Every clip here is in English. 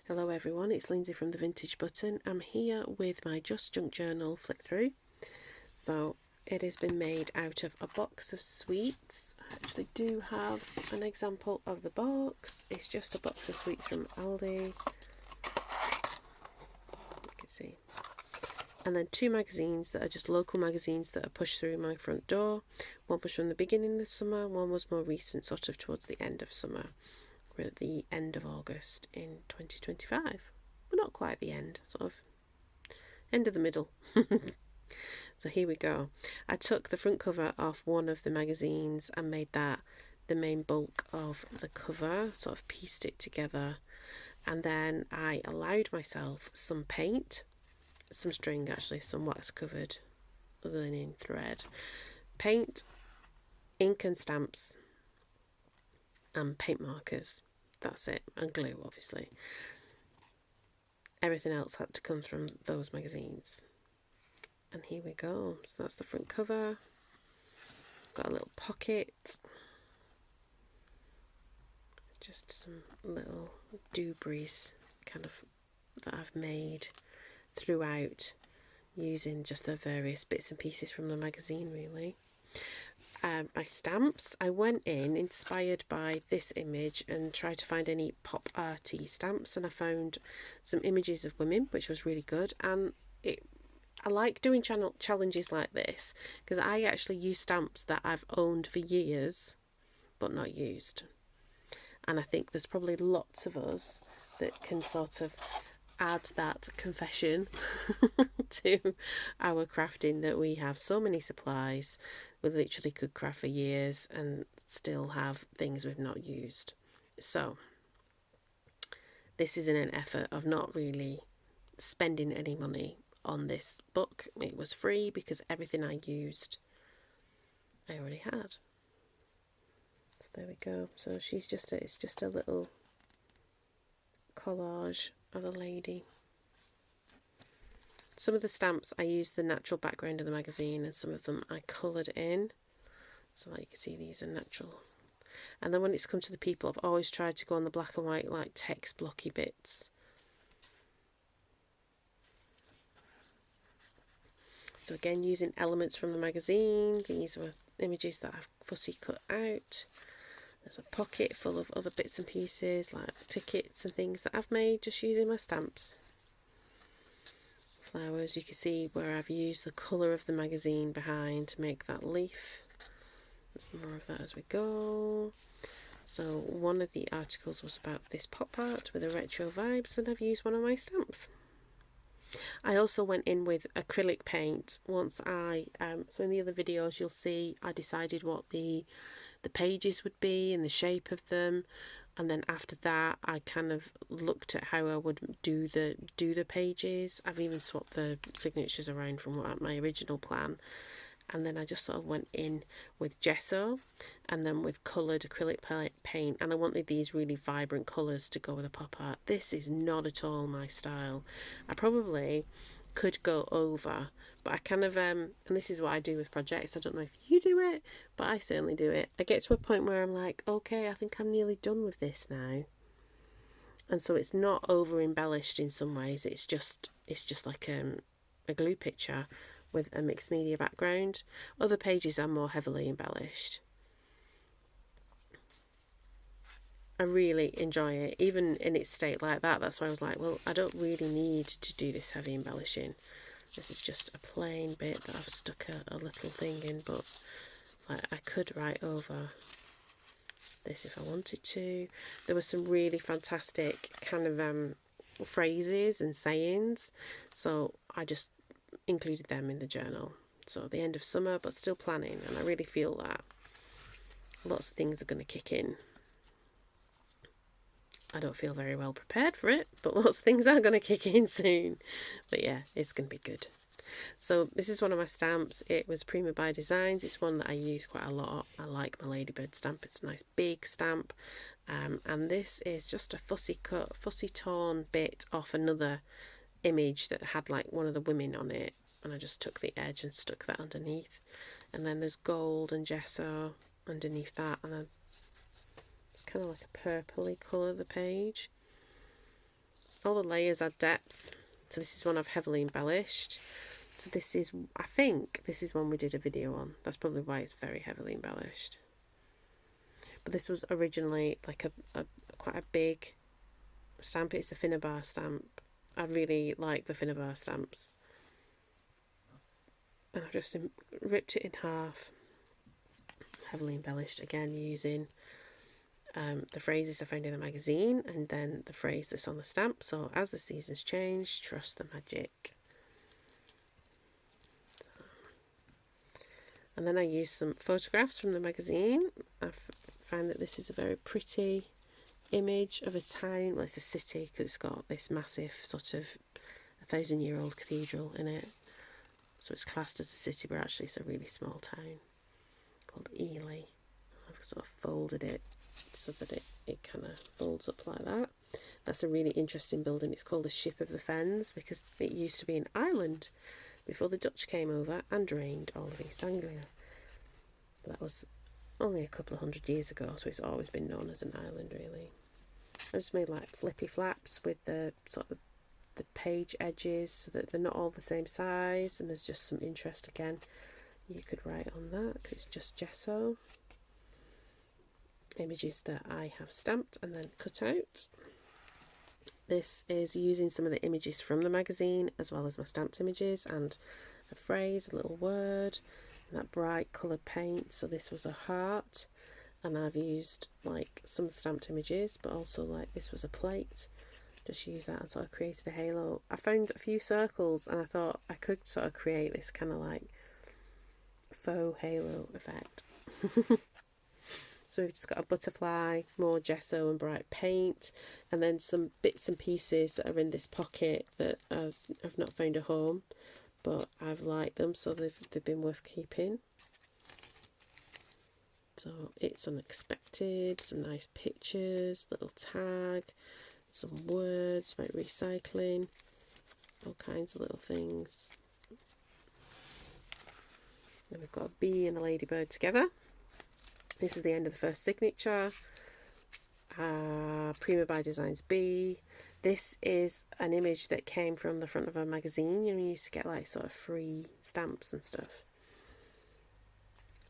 Hello everyone, it's Lindsay from the Vintage Button. I'm here with my Just Junk Journal flick through. So it has been made out of a box of sweets. I actually do have an example of the box. It's just a box of sweets from Aldi. You can see. And then 2 magazines that are just local magazines that are pushed through my front door. One was from the beginning of the summer, one was more recent, sort of towards the end of summer. We're at the end of August in 2025. Well, not quite the end, sort of end of the middle. So here we go. I took the front cover off one of the magazines and made that the main bulk of the cover, sort of pieced it together, and then I allowed myself some paint, some string actually, some wax covered linen thread, paint, ink and stamps, and paint markers. That's it, and glue obviously. Everything else had to come from those magazines. And here we go. So that's the front cover. Got a little pocket. Just some little doobies kind of that I've made throughout using just the various bits and pieces from the magazine really. My stamps, I went in inspired by this image and tried to find any pop arty stamps, and I found some images of women, which was really good. And I like doing challenges like this because I actually use stamps that I've owned for years but not used, and I think there's probably lots of us that can sort of add that confession to our crafting, that we have so many supplies. We literally could craft for years and still have things we've not used. So this is in an effort of not really spending any money on this book. It was free because everything I used I already had. So there we go. So it's just a little collage of a lady. Some of the stamps I used the natural background of the magazine, and some of them I coloured in. So like you can see, these are natural. And then when it's come to the people, I've always tried to go on the black and white, like text blocky bits. So again, using elements from the magazine. These were images that I've fussy cut out. There's a pocket full of other bits and pieces like tickets and things that I've made just using my stamps. Flowers, you can see where I've used the colour of the magazine behind to make that leaf. There's more of that as we go. So one of the articles was about this pop art with a retro vibes, and I've used one of my stamps. I also went in with acrylic paint once so in the other videos you'll see I decided what the pages would be and the shape of them, and then after that I kind of looked at how I would do the pages. I've even swapped the signatures around from my original plan, and then I just sort of went in with gesso and then with coloured acrylic paint, and I wanted these really vibrant colours to go with the pop art. This is not at all my style. I probably could go over, but I kind of and this is what I do with projects. I don't know if you do it, but I certainly do it. I get to a point where I'm like, okay, I think I'm nearly done with this now, and so it's not over embellished in some ways. It's just like a glue picture with a mixed media background. Other pages are more heavily embellished. I really enjoy it, even in its state like that. That's why I was like, well, I don't really need to do this heavy embellishing. This is just a plain bit that I've stuck a little thing in, but like, I could write over this if I wanted to. There were some really fantastic kind of phrases and sayings, so I just included them in the journal. So the end of summer, but still planning, and I really feel that lots of things are going to kick in. I don't feel very well prepared for it, but lots of things are going to kick in soon. But yeah, it's going to be good. So this is one of my stamps. It was Prima by Designs. It's one that I use quite a lot. I like my ladybird stamp. It's a nice big stamp. And this is just a fussy cut, fussy torn bit off another image that had like one of the women on it. And I just took the edge and stuck that underneath. And then there's gold and gesso underneath that. And then it's kind of like a purpley colour, the page. all the layers add depth. So this is one I've heavily embellished. So this is, I think this is one we did a video on. That's probably why it's very heavily embellished. But this was originally like a quite a big stamp. It's a Finnabar stamp. I really like the Finnabar stamps. And I've just ripped it in half. Heavily embellished again using the phrases I found in the magazine and then the phrase that's on the stamp. So as the seasons change, trust the magic. And then I used some photographs from the magazine. I found that this is a very pretty image of a town. Well, it's a city because it's got this massive sort of 1,000-year-old cathedral in it. So it's classed as a city, but actually it's a really small town called Ely. I've sort of folded it so that it kind of folds up like that. That's a really interesting building. It's called the Ship of the Fens because it used to be an island before the Dutch came over and drained all of East Anglia. But that was only a couple of hundred years ago, so it's always been known as an island, really. I just made like flippy flaps with the sort of the page edges so that they're not all the same size, and there's just some interest again. You could write on that because it's just gesso. Images that I have stamped and then cut out. This is using some of the images from the magazine as well as my stamped images and a phrase, a little word, and that bright coloured paint. So this was a heart, and I've used like some stamped images, but also like this was a plate. Just use that and sort of created a halo. I found a few circles and I thought I could sort of create this kind of like faux halo effect. So we've just got a butterfly, more gesso and bright paint, and then some bits and pieces that are in this pocket that I've not found a home, but I've liked them, so they've been worth keeping. So it's unexpected, some nice pictures, little tag, some words about recycling, all kinds of little things. Then we've got a bee and a ladybird together. This is the end of the first signature. Prima by Designs B. This is an image that came from the front of a magazine. You know, you used to get like sort of free stamps and stuff.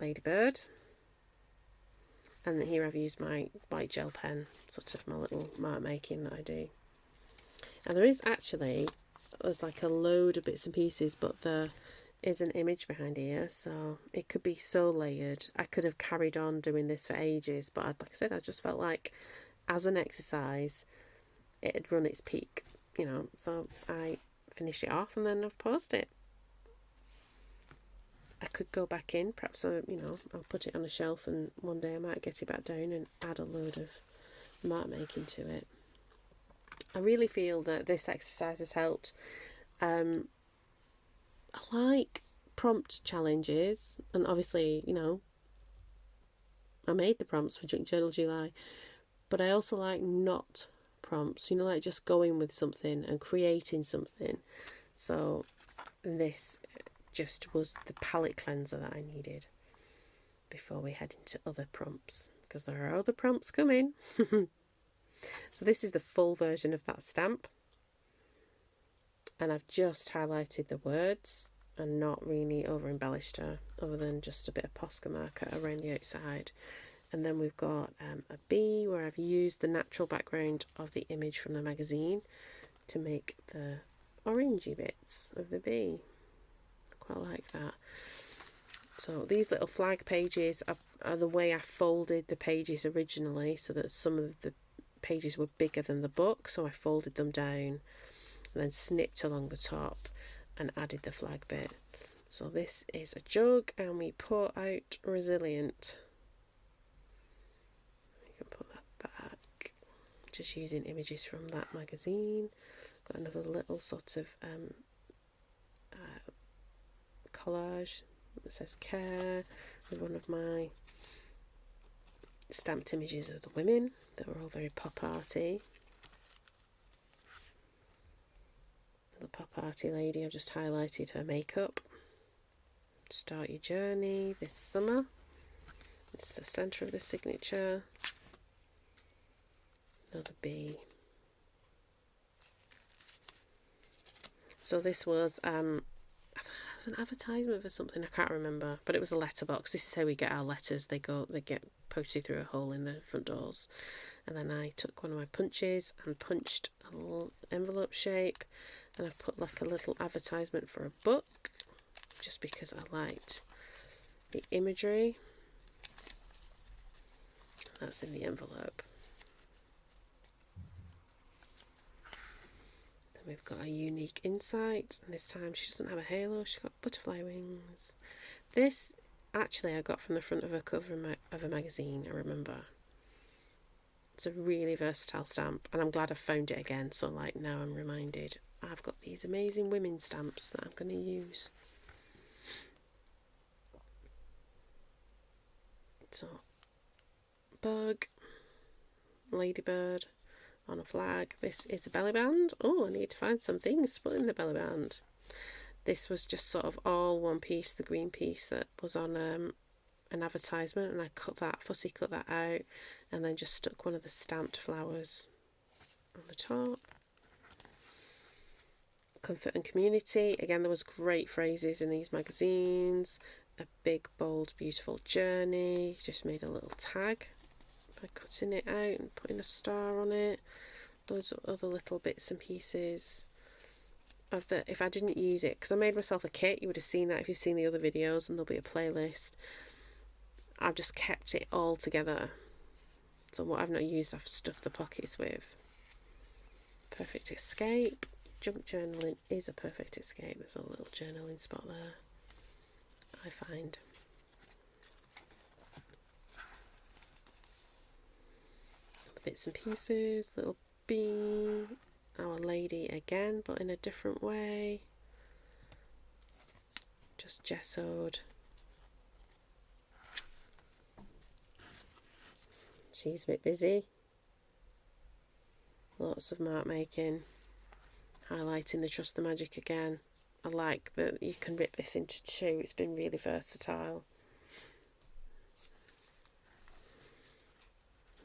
Ladybird. And here I've used my white gel pen, sort of my little mark making that I do. And there's like a load of bits and pieces, but there is an image behind here, so it could be so layered. I could have carried on doing this for ages, but like I said, I just felt like as an exercise it had run its peak, you know, so I finished it off and then I've paused it. I could go back in, perhaps I'll put it on a shelf and one day I might get it back down and add a load of mark making to it. I really feel that this exercise has helped. I like prompt challenges, and obviously, you know, I made the prompts for Junk Journal July, but I also like not prompts, you know, like just going with something and creating something. So this just was the palette cleanser that I needed before we head into other prompts, because there are other prompts coming. So this is the full version of that stamp, and I've just highlighted the words and not really over embellished her, other than just a bit of Posca marker around the outside. And then we've got a bee where I've used the natural background of the image from the magazine to make the orangey bits of the bee. I quite like that. So these little flag pages are the way I folded the pages originally, so that some of the pages were bigger than the book, so I folded them down and then snipped along the top and added the flag bit. So this is a jug, and we put out Resilient. You can put that back, just using images from that magazine. Got another little sort of collage that says care, with one of my stamped images of the women that were all very pop arty. The pop arty lady, I've just highlighted her makeup. Start your journey this summer. It's the centre of the signature. Another bee. So this was it was an advertisement for something, I can't remember, but it was a letterbox. This is how we get our letters. They get posted through a hole in the front doors. And then I took one of my punches and punched a little envelope shape, and I've put like a little advertisement for a book, just because I liked the imagery. That's in the envelope. Then we've got a unique insight, and this time she doesn't have a halo, she's got butterfly wings. This actually I got from the front of a cover of a magazine, I remember. It's a really versatile stamp, and I'm glad I found it again, so like now I'm reminded I've got these amazing women stamps that I'm going to use. So, bug, ladybird on a flag. This is a belly band. Oh, I need to find some things to put in the belly band. This was just sort of all one piece, the green piece that was on an advertisement, and I fussy cut that out, and then just stuck one of the stamped flowers on the top. Comfort and community. Again, there was great phrases in these magazines. A big, bold, beautiful journey. Just made a little tag by cutting it out and putting a star on it. Loads of other little bits and pieces of if I didn't use it, because I made myself a kit, you would have seen that if you've seen the other videos, and there'll be a playlist. I've just kept it all together. So what I've not used, I've stuffed the pockets with. Perfect escape. Junk journaling is a perfect escape. There's a little journaling spot there, I find. Bits and pieces. Little bee. Our lady again, but in a different way. Just gessoed. She's a bit busy. Lots of mark making. Highlighting the Trust the Magic again. I like that you can rip this into two. It's been really versatile.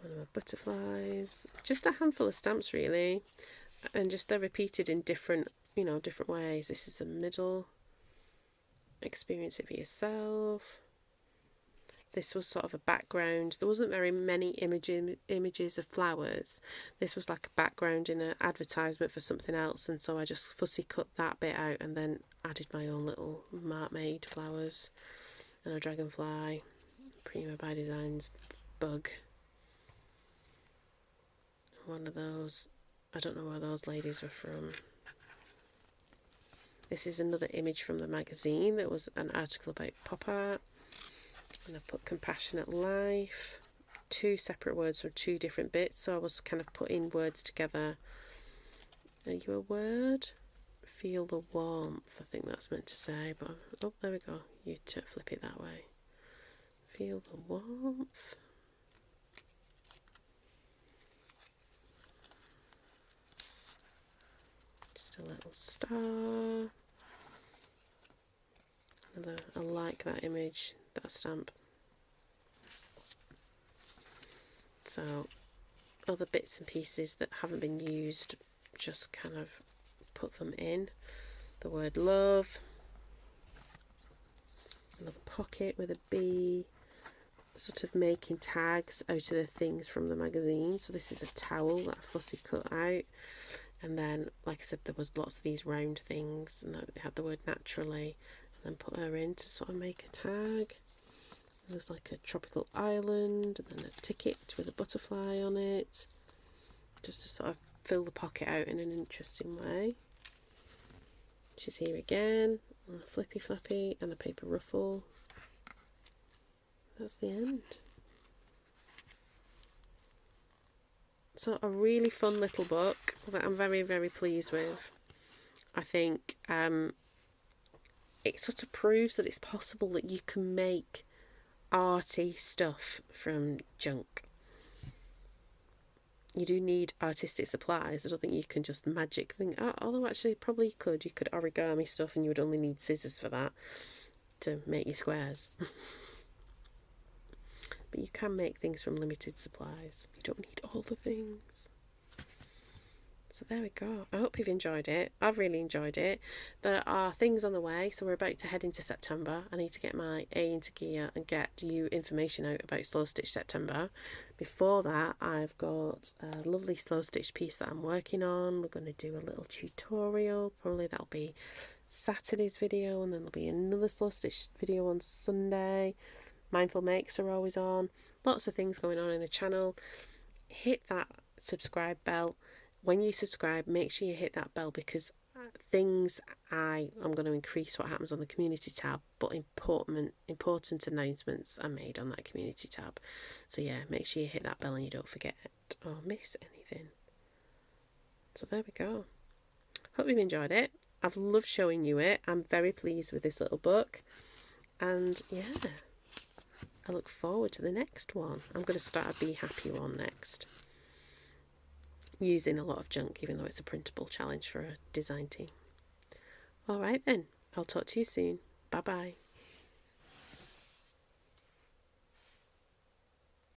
One of my butterflies. Just a handful of stamps really. And just they're repeated in different ways. This is the middle. Experience it for yourself. This was sort of a background. There wasn't very many images of flowers. This was like a background in an advertisement for something else, and so I just fussy cut that bit out and then added my own little mark made flowers and a dragonfly. Prima by Designs bug. One of those. I don't know where those ladies were from. This is another image from the magazine. There was an article about pop art. And I put compassionate life. Two separate words from two different bits. So I was kind of putting words together. Are you a word? Feel the warmth. I think that's meant to say. But oh, there we go. You flip it that way. Feel the warmth. Just a little star. I like that image, that stamp. So other bits and pieces that haven't been used, just kind of put them in. The word love. Another pocket with a bee. Sort of making tags out of the things from the magazine. So this is a towel that I fussy cut out. And then, like I said, there was lots of these round things, and it had the word naturally. And then put her in to sort of make a tag. There's like a tropical island, and then a ticket with a butterfly on it, just to sort of fill the pocket out in an interesting way. She's here again, on a flippy flappy and a paper ruffle. That's the end. So a really fun little book that I'm very, very pleased with. I think it sort of proves that it's possible that you can make arty stuff from junk. You do need artistic supplies. I don't think you can just magic things. Although actually probably you could. You could origami stuff and you would only need scissors for that to make your squares. But you can make things from limited supplies. You don't need all the things. So there we go. I hope you've enjoyed it. I've really enjoyed it. There are things on the way, so we're about to head into September. I need to get my A into gear and get you information out about Slow Stitch September. Before that, I've got a lovely slow stitch piece that I'm working on. We're going to do a little tutorial. Probably that'll be Saturday's video, and then there'll be another slow stitch video on Sunday. Mindful makes are always on. Lots of things going on in the channel. Hit that subscribe bell. When you subscribe, make sure you hit that bell, because I'm going to increase what happens on the community tab, but important announcements are made on that community tab. So yeah, make sure you hit that bell and you don't forget or miss anything. So there we go. Hope you've enjoyed it. I've loved showing you it. I'm very pleased with this little book, and yeah, I look forward to the next one. I'm going to start a Be Happy one next, using a lot of junk, even though it's a printable challenge for a design team. Alright then, I'll talk to you soon. Bye bye.